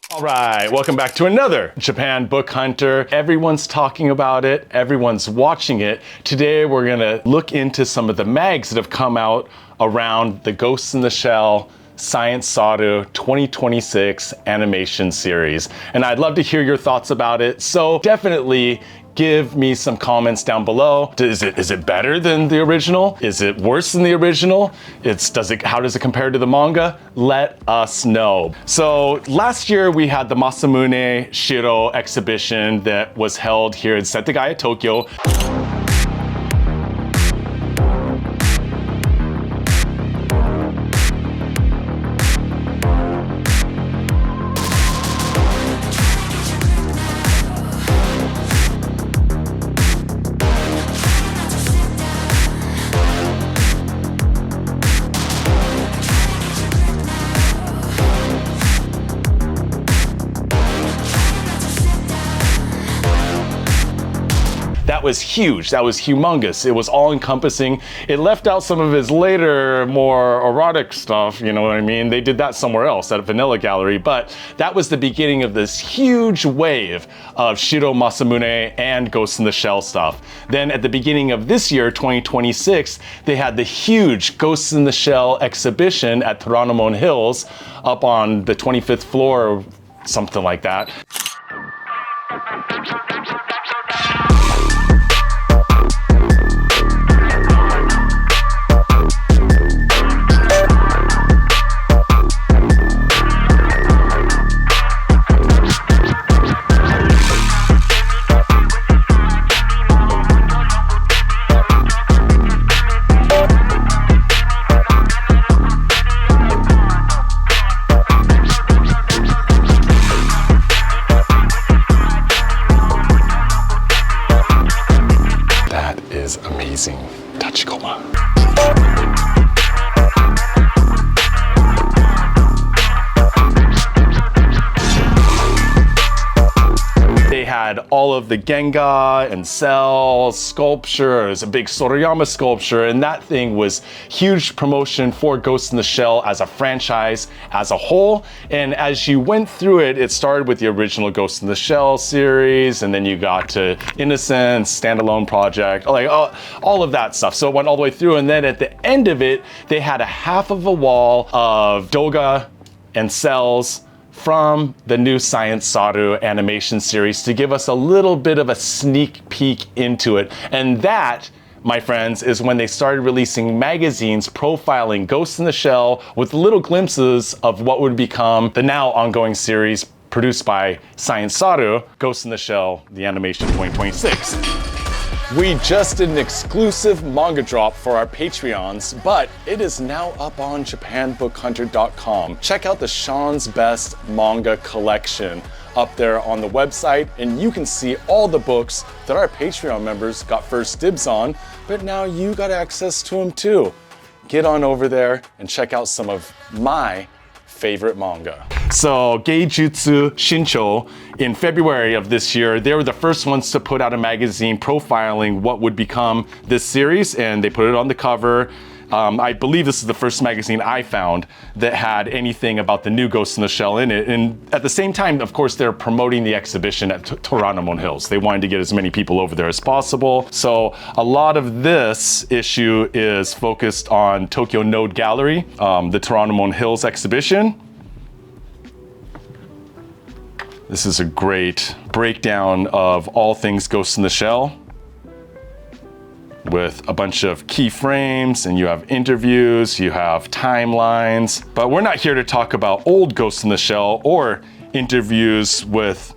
All right, welcome back to another Japan Book Hunter. Everyone's talking about it, everyone's watching it. Today we're gonna look into some of the mags that have come out around the Ghost in the Shell Science SARU 2026 animation series. And I'd love to hear your thoughts about it, so definitely give me some comments down below. Is it better than the original? Is it worse than the original? How does it compare to the manga? Let us know. So last year we had the Masamune Shiro exhibition that was held here in Setagaya, Tokyo. That was huge, that was humongous. It was all encompassing. It left out some of his later, more erotic stuff, you know what I mean? They did that somewhere else at a Vanilla Gallery, but that was the beginning of this huge wave of Shiro Masamune and Ghost in the Shell stuff. Then at the beginning of this year, 2026, they had the huge Ghost in the Shell exhibition at Toranomon Hills up on the 25th floor, or something like that. Amazing. Tachikoma. They had all of the Genga and Cell sculptures, a big Sorayama sculpture, and that thing was huge promotion for Ghost in the Shell as a franchise as a whole. And as you went through it, it started with the original Ghost in the Shell series, and then you got to Innocence, standalone project, like all of that stuff. So it went all the way through, and then at the end of it, they had a half of a wall of Doga and Cells from the new Science SARU animation series to give us a little bit of a sneak peek into it. And that, my friends, is when they started releasing magazines profiling Ghost in the Shell with little glimpses of what would become the now ongoing series produced by Science SARU, Ghost in the Shell, the animation 2026. We just did an exclusive manga drop for our Patreons, but it is now up on JapanBookHunter.com. Check out the Sean's Best manga collection up there on the website, and you can see all the books that our Patreon members got first dibs on, but now you got access to them too. Get on over there and check out some of my favorite manga. So GITS and Shirow, in February of this year, they were the first ones to put out a magazine profiling what would become this series, and they put it on the cover. I believe this is the first magazine I found that had anything about the new Ghost in the Shell in it. And at the same time, of course, they're promoting the exhibition at Toranomon Hills. They wanted to get as many people over there as possible. So a lot of this issue is focused on Tokyo Node Gallery, the Toranomon Hills exhibition. This is a great breakdown of all things Ghost in the Shell, with a bunch of keyframes, and you have interviews, you have timelines. But we're not here to talk about old Ghost in the Shell or interviews with,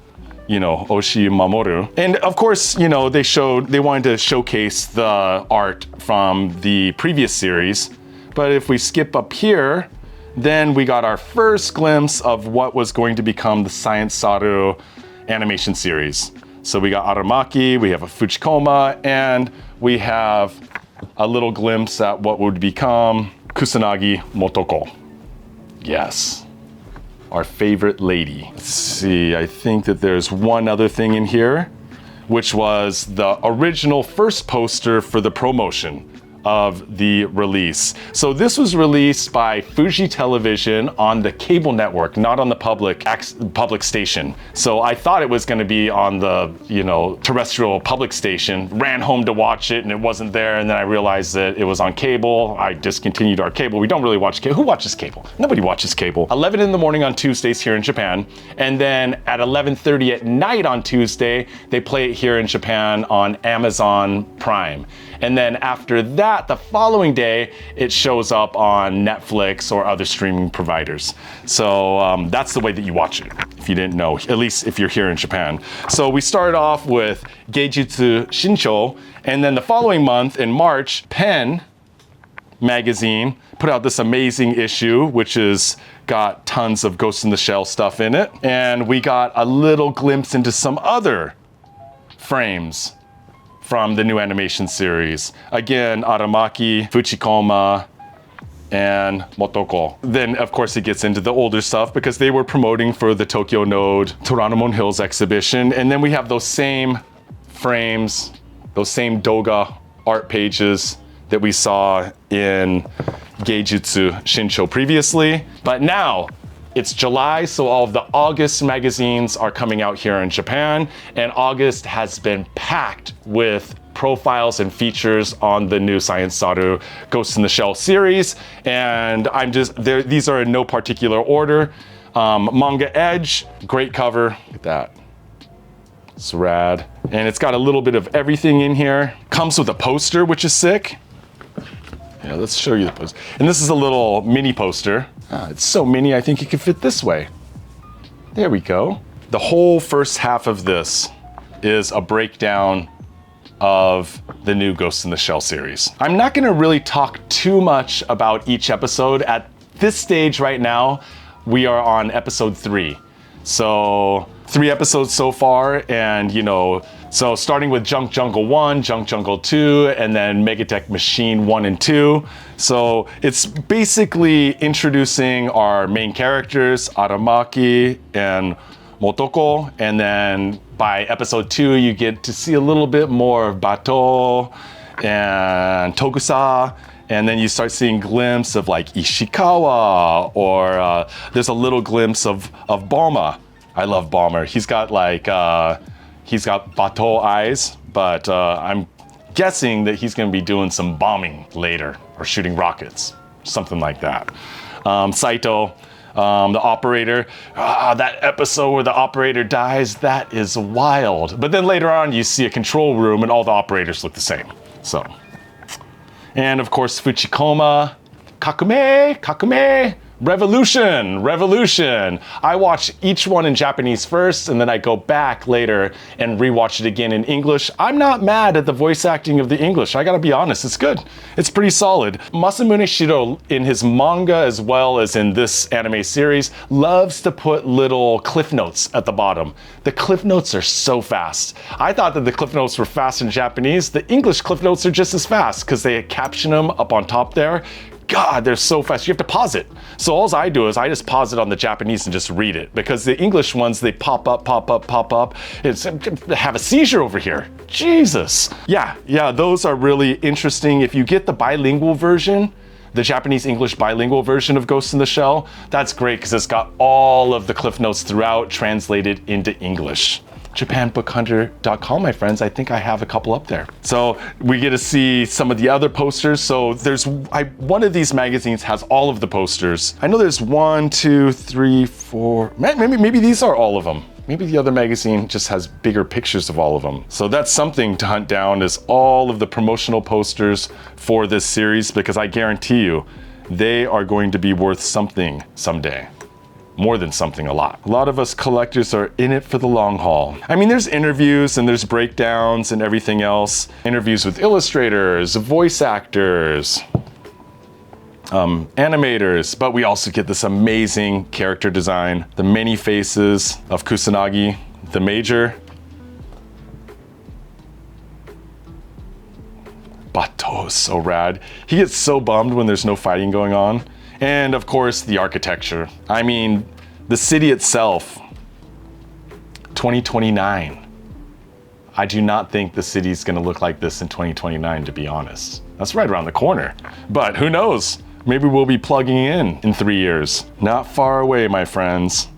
Oshii Mamoru. And of course, they wanted to showcase the art from the previous series. But if we skip up here, then we got our first glimpse of what was going to become the Science SARU animation series. So we got Aramaki, we have a Fuchikoma, and we have a little glimpse at what would become Kusanagi Motoko. Yes, our favorite lady. Let's see, I think that there's one other thing in here, which was the original first poster for the promotion of the release. So this was released by Fuji Television on the cable network, not on the public station. So I thought it was going to be on the, terrestrial public station, ran home to watch it and it wasn't there, and then I realized that it was on cable. I discontinued our cable. We don't really watch cable. Who watches cable? Nobody watches cable. 11 in the morning on Tuesdays here in Japan, and then at 11:30 at night on Tuesday, they play it here in Japan on Amazon Prime. And then after that, the following day, it shows up on Netflix or other streaming providers. So that's the way that you watch it, if you didn't know, at least if you're here in Japan. So we started off with Geijutsu Shincho, and then the following month in March, Pen magazine put out this amazing issue, which is got tons of Ghost in the Shell stuff in it. And we got a little glimpse into some other frames from the new animation series. Again, Aramaki, Fuchikoma, and Motoko. Then of course it gets into the older stuff because they were promoting for the Tokyo Node Toranomon Hills exhibition. And then we have those same frames, those same Doga art pages that we saw in Geijutsu Shincho previously. But now it's July, so all of the August magazines are coming out here in Japan, and August has been packed with profiles and features on the new Science SARU Ghost in the Shell series. And these are in no particular order. Manga Edge, great cover, look at that. It's rad. And it's got a little bit of everything in here. Comes with a poster, which is sick. Yeah, let's show you the poster. And this is a little mini poster. It's so mini, I think it could fit this way. There we go. The whole first half of this is a breakdown of the new Ghost in the Shell series. I'm not gonna really talk too much about each episode. At this stage right now, we are on episode 3. So 3 episodes so far, and so starting with Junk Jungle 1, Junk Jungle 2, and then Megatech Machine 1 and 2. So it's basically introducing our main characters, Aramaki and Motoko, and then by episode 2, you get to see a little bit more of Bato and Tokusa, and then you start seeing glimpses of like Ishikawa, or there's a little glimpse of Balma. I love Balmer. He's got like, he's got Bato eyes, but I'm guessing that he's gonna be doing some bombing later, or shooting rockets, something like that. Saito, the operator, that episode where the operator dies, that is wild. But then later on, you see a control room and all the operators look the same, so. And of course, Fuchikoma, Kakume, Revolution. I watch each one in Japanese first, and then I go back later and rewatch it again in English. I'm not mad at the voice acting of the English. I gotta be honest, it's good. It's pretty solid. Masamune Shirow, in his manga as well as in this anime series, loves to put little cliff notes at the bottom. The cliff notes are so fast. I thought that the cliff notes were fast in Japanese. The English cliff notes are just as fast because they caption them up on top there. God, they're so fast. You have to pause it. So all I do is I just pause it on the Japanese and just read it, because the English ones, they pop up. It's have a seizure over here. Jesus. Yeah, those are really interesting. If you get the bilingual version, the Japanese-English bilingual version of Ghost in the Shell, that's great because it's got all of the cliff notes throughout translated into English. JapanBookHunter.com, my friends. I think I have a couple up there. So we get to see some of the other posters. So one of these magazines has all of the posters. I know there's 1, 2, 3, 4, maybe these are all of them. Maybe the other magazine just has bigger pictures of all of them. So that's something to hunt down, is all of the promotional posters for this series, because I guarantee you, they are going to be worth something someday. More than something, a lot. A lot of us collectors are in it for the long haul. I mean, there's interviews and there's breakdowns and everything else. Interviews with illustrators, voice actors, animators, but we also get this amazing character design. The many faces of Kusanagi, the Major. Bato is so rad. He gets so bummed when there's no fighting going on. And of course, the architecture. I mean, the city itself, 2029. I do not think the city's gonna look like this in 2029, to be honest. That's right around the corner. But who knows? Maybe we'll be plugging in 3 years. Not far away, my friends.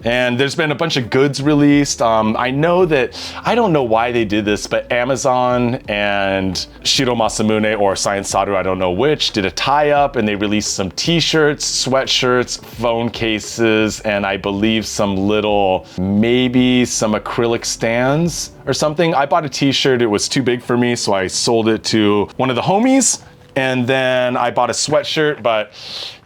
And there's been a bunch of goods released. I know that, I don't know why they did this, but Amazon and Shirow Masamune, or Science SARU, I don't know which, did a tie-up and they released some t-shirts, sweatshirts, phone cases, and I believe some little, maybe some acrylic stands or something. I bought a t-shirt, it was too big for me, so I sold it to one of the homies. And then I bought a sweatshirt, but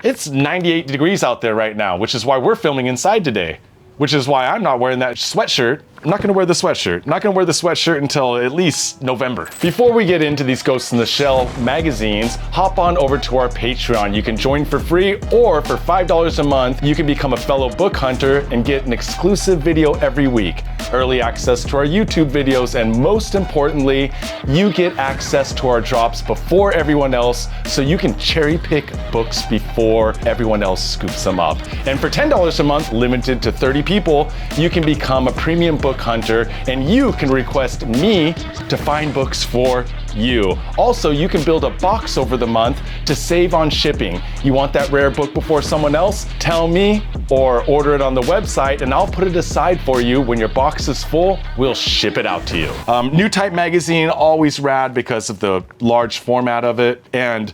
it's 98 degrees out there right now, which is why we're filming inside today. Which is why I'm not wearing that sweatshirt. I'm not gonna wear the sweatshirt. I'm not gonna wear the sweatshirt until at least November. Before we get into these Ghost in the Shell magazines, hop on over to our Patreon. You can join for free, or for $5 a month, you can become a fellow book hunter and get an exclusive video every week, early access to our YouTube videos, and most importantly, you get access to our drops before everyone else, so you can cherry pick books before everyone else scoops them up. And for $10 a month, limited to 30 people, you can become a premium book hunter, and you can request me to find books for you. Also, you can build a box over the month to save on shipping. You want that rare book before someone else? Tell me, or order it on the website, and I'll put it aside for you. When your box is full, we'll ship it out to you. Newtype magazine, always rad because of the large format of it, and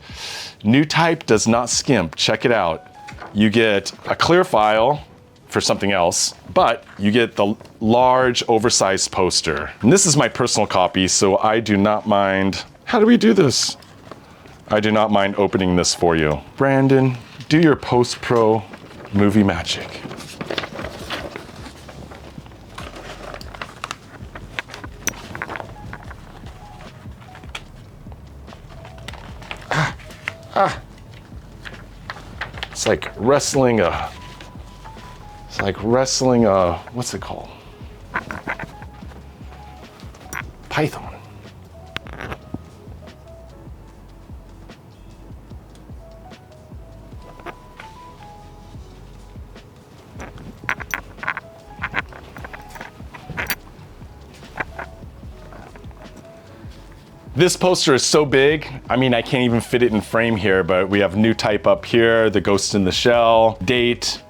Newtype does not skimp. Check it out. You get a clear file for something else, but you get the large oversized poster. And this is my personal copy, so I do not mind. How do we do this? I do not mind opening this for you. Brandon, do your post-pro movie magic. It's like wrestling a what's it called? Python. This poster is so big, I mean, I can't even fit it in frame here, but we have Newtype up here, the Ghost in the Shell, date,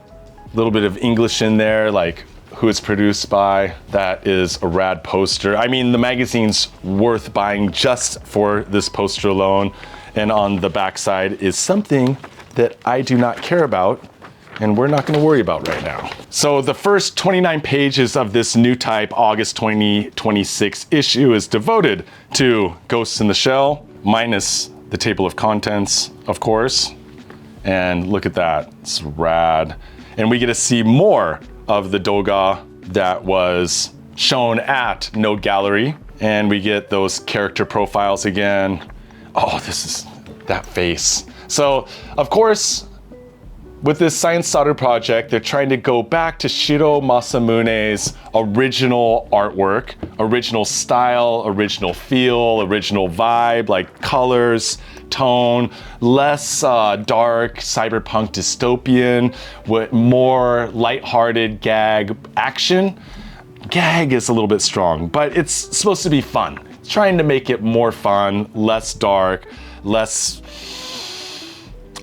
a little bit of English in there, like who it's produced by. That is a rad poster. I mean, the magazine's worth buying just for this poster alone. And on the backside is something that I do not care about, and we're not gonna worry about right now. So the first 29 pages of this Newtype August 2026 issue is devoted to Ghosts in the Shell, minus the table of contents, of course. And look at that, it's rad. And we get to see more of the doga that was shown at Node Gallery. And we get those character profiles again. Oh, this is that face. So, of course, with this Science SARU project, they're trying to go back to Shirow Masamune's original artwork, original style, original feel, original vibe, like colors, tone, less dark, cyberpunk dystopian, with more lighthearted gag action. Gag is a little bit strong, but it's supposed to be fun. It's trying to make it more fun, less dark, less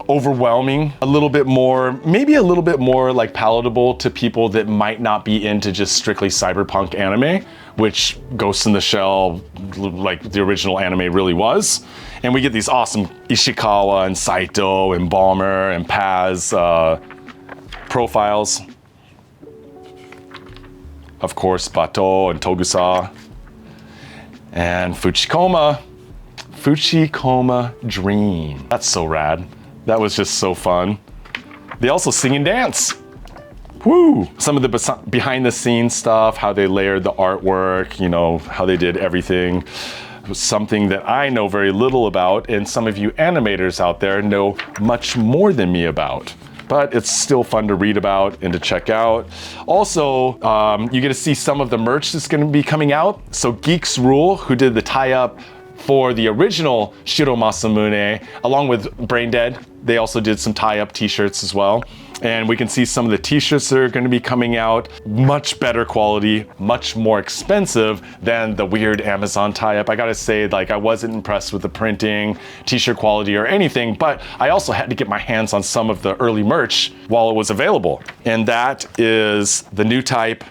overwhelming, a little bit more, maybe a little bit more like palatable to people that might not be into just strictly cyberpunk anime, which Ghost in the Shell, like the original anime, really was. And we get these awesome Ishikawa and Saito and Balmer and Paz profiles. Of course, Bato and Togusa. And Fuchikoma Dream. That's so rad. That was just so fun. They also sing and dance. Woo! Some of the behind the scenes stuff, how they layered the artwork, you know, how they did everything. It was something that I know very little about, and some of you animators out there know much more than me about. But it's still fun to read about and to check out. Also, you get to see some of the merch that's gonna be coming out. So Geeks Rule, who did the tie-up for the original Shirow Masamune, along with Brain Dead, they also did some tie-up t-shirts as well. And we can see some of the t-shirts that are going to be coming out. Much better quality, much more expensive than the weird Amazon tie-up. I gotta say, like, I wasn't impressed with the printing, t-shirt quality or anything, but I also had to get my hands on some of the early merch while it was available. And that is the Newtype,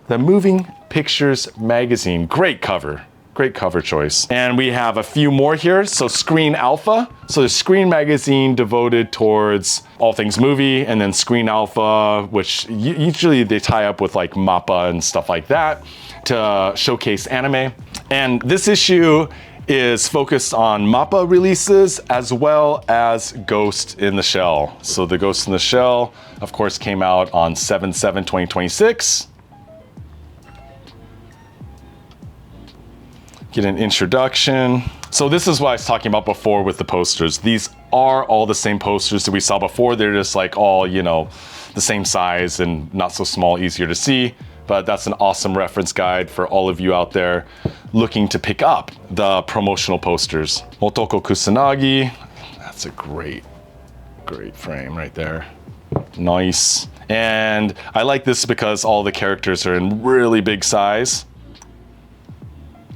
the Moving Pictures magazine. Great cover. Great cover choice. And we have a few more here. So Screen Alpha. So the Screen magazine devoted towards all things movie, and then Screen Alpha, which usually they tie up with like MAPPA and stuff like that to showcase anime. And this issue is focused on MAPPA releases as well as Ghost in the Shell. So the Ghost in the Shell, of course, came out on 7/7/2026. Get an introduction. So this is what I was talking about before with the posters. These are all the same posters that we saw before. They're just like all, you know, the same size and not so small, easier to see. But that's an awesome reference guide for all of you out there looking to pick up the promotional posters. Motoko Kusanagi. That's a great frame right there. Nice. And I like this because all the characters are in really big size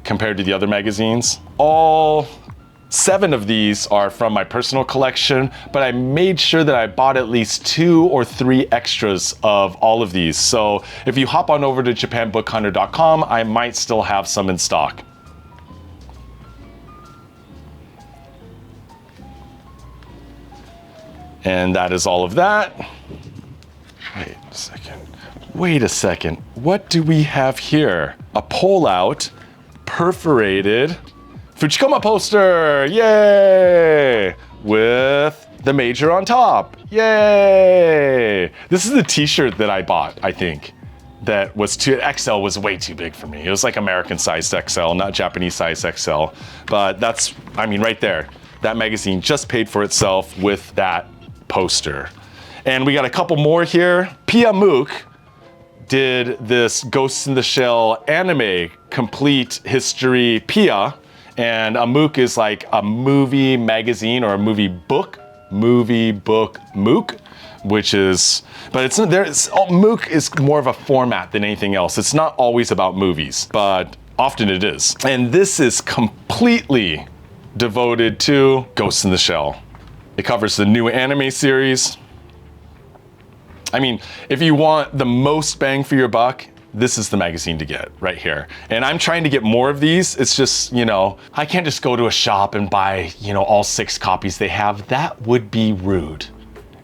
compared to the other magazines. All 7 of these are from my personal collection, but I made sure that I bought at least 2 or 3 extras of all of these. So if you hop on over to japanbookhunter.com, I might still have some in stock. And that is all of that. Wait a second. What do we have here? A pull-out perforated Fuchikoma poster, yay! With the major on top, yay! This is the t-shirt that I bought, I think. That was XL was way too big for me. It was like American sized XL, not Japanese sized XL. But that's, I mean, right there. That magazine just paid for itself with that poster. And we got a couple more here. Pia Mook did this Ghost in the Shell anime complete history Pia, and a MOOC is like a movie magazine or a movie book MOOC, which is, but it's MOOC is more of a format than anything else. It's not always about movies, but often it is. And this is completely devoted to Ghost in the Shell. It covers the new anime series. I mean, if you want the most bang for your buck, this is the magazine to get right here. And I'm trying to get more of these. It's just, you know, I can't just go to a shop and buy, you know, all 6 copies they have. That would be rude.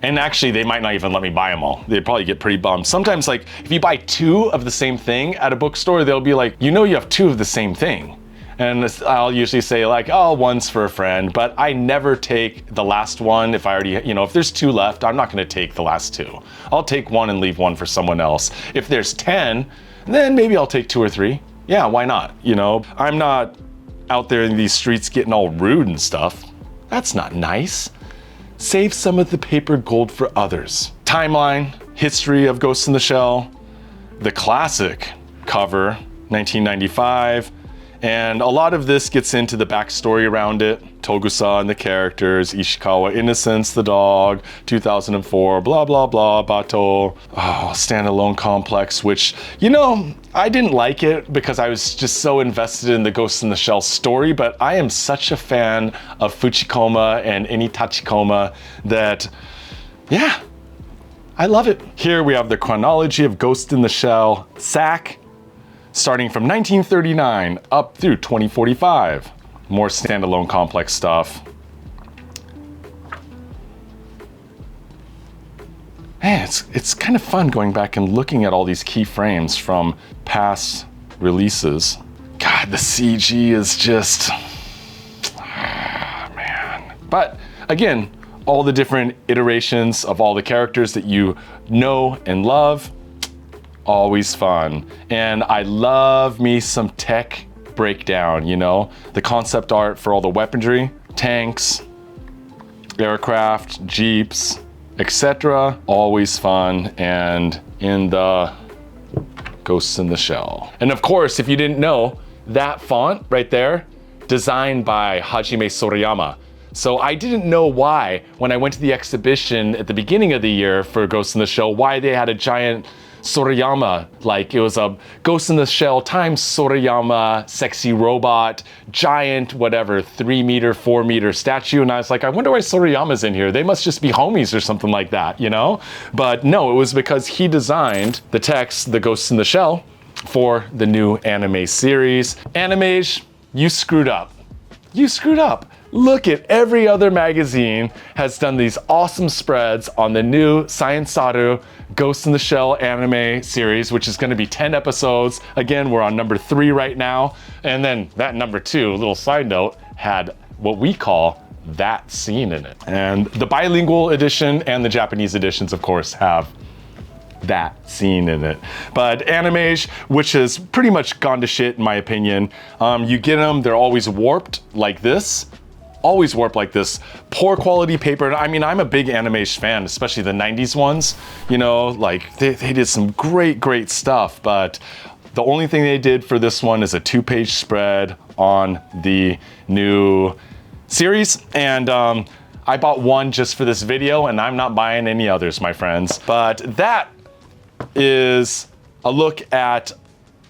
And actually, they might not even let me buy them all. They'd probably get pretty bummed. Sometimes, like, if you buy 2 of the same thing at a bookstore, they'll be like, you know, you have 2 of the same thing. And I'll usually say like, oh, one's for a friend, but I never take the last one. If I already, you know, if there's 2 left, I'm not gonna take the last 2. I'll take 1 and leave 1 for someone else. If there's 10, then maybe I'll take 2 or 3. Yeah, why not? You know, I'm not out there in these streets getting all rude and stuff. That's not nice. Save some of the paper gold for others. Timeline, history of Ghost in the Shell, the classic cover, 1995. And a lot of this gets into the backstory around it. Togusa and the characters, Ishikawa Innocence, the dog, 2004, blah, blah, blah, Bato, standalone complex, which, you know, I didn't like it because I was just so invested in the Ghost in the Shell story, but I am such a fan of Fuchikoma and Initachikoma that, yeah, I love it. Here we have the chronology of Ghost in the Shell SAC, starting from 1939 up through 2045. More standalone complex stuff. Man, it's kind of fun going back and looking at all these key frames from past releases. God, the CG is just, man. But again, all the different iterations of all the characters that you know and love, always fun. And I love me some tech breakdown, you know? The concept art for all the weaponry, tanks, aircraft, jeeps, etc. Always fun, and in the Ghosts in the Shell. And of course, if you didn't know, that font right there, designed by Hajime Sorayama. So I didn't know why, when I went to the exhibition at the beginning of the year for Ghost in the Shell, why they had a giant Sorayama, like it was a Ghost in the Shell times Sorayama, sexy robot, giant, whatever, 3 meter, 4 meter statue. And I was like, I wonder why Sorayama's in here. They must just be homies or something like that, you know? But no, it was because he designed the text, the Ghost in the Shell, for the new anime series. Animage, you screwed up. You screwed up. Look at every other magazine has done these awesome spreads on the new Science SARU Ghost in the Shell anime series, which is going to be 10 episodes. Again, we're on number 3 right now. And then that number 2, little side note, had what we call that scene in it. And the bilingual edition and the Japanese editions, of course, have that scene in it. But Animage, which has pretty much gone to shit in my opinion, you get them, they're always warped like this. Always warped like this. Poor quality paper. I mean, I'm a big Animage fan, especially the 90s ones. You know, like they did some great stuff, but the only thing they did for this one is a 2-page spread on the new series. And I bought one just for this video, and I'm not buying any others, my friends. But that is a look at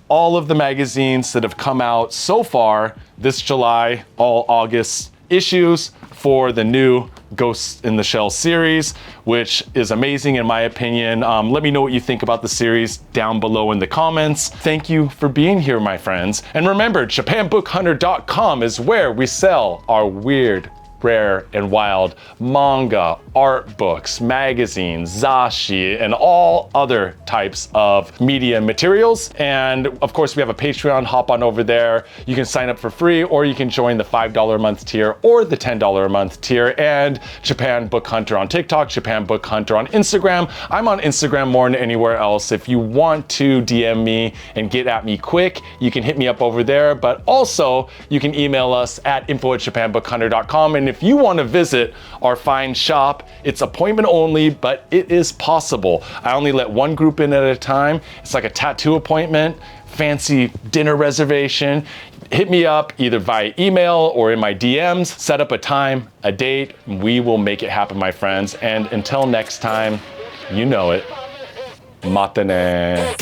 all of the magazines that have come out so far this July, all August issues for the new Ghost in the Shell series, which is amazing in my opinion. Let me know what you think about the series down below in the comments. Thank you for being here, my friends. And remember, JapanBookHunter.com is where we sell our weird, rare, and wild manga, art books, magazines, zashi, and all other types of media materials. And of course, we have a Patreon. Hop on over there. You can sign up for free, or you can join the $5 a month tier or the $10 a month tier. And Japan Book Hunter on TikTok, Japan Book Hunter on Instagram. I'm on Instagram more than anywhere else. If you want to DM me and get at me quick, you can hit me up over there. But also, you can email us at info@japanbookhunter.com. And if you want to visit our fine shop, it's appointment only, but it is possible. I only let one group in at a time. It's like a tattoo appointment, fancy dinner reservation. Hit me up either via email or in my DMs. Set up a time, a date. We will make it happen, my friends. And until next time, you know it. Mata ne.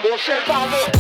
Bullshit,